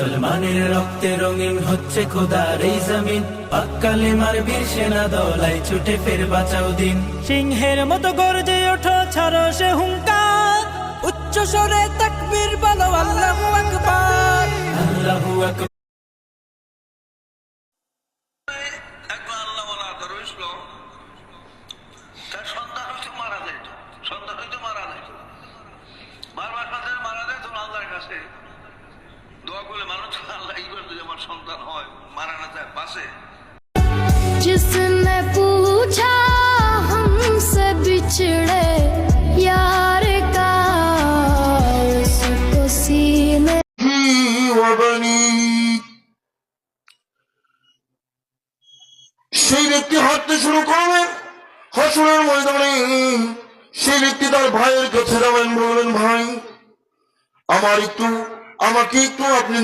মুসলমানের রক্তে রঙিন হচ্ছে খোদার এই জমিন, পাক কালেমার বীর সেনা দলাই ছুটে ফের বাঁচাও দিন। সিংহের মতো গর্জে ওঠো, ছাড়ো সে হুঙ্কার, উচ্চ স্বরে তাকবীর বলো আল্লাহু আকবার, আল্লাহু আকবার। একবার আল্লাহ বলা দরবেশ লোক, তার সন্তান হয়তো মারা যাইত, সন্তান হয়তো মারা যাইত, বারবার সন্তান মারা যায়, তখন আল্লাহর কাছে দোয়া করলে মানুষ আল্লাহ এইবার যদি আমার সন্তান হয়, মারা না যায়, বাঁচে। जिसने पूछा हमसे बिछड़े यार का, उसको सीने সেই ব্যক্তি হাঁটতে শুরু করলেন হাসরের ময়দানে। সেই ব্যক্তি তার ভাইয়ের কাছে যাবেন, বললেন ভাই আমাকে একটু আপনি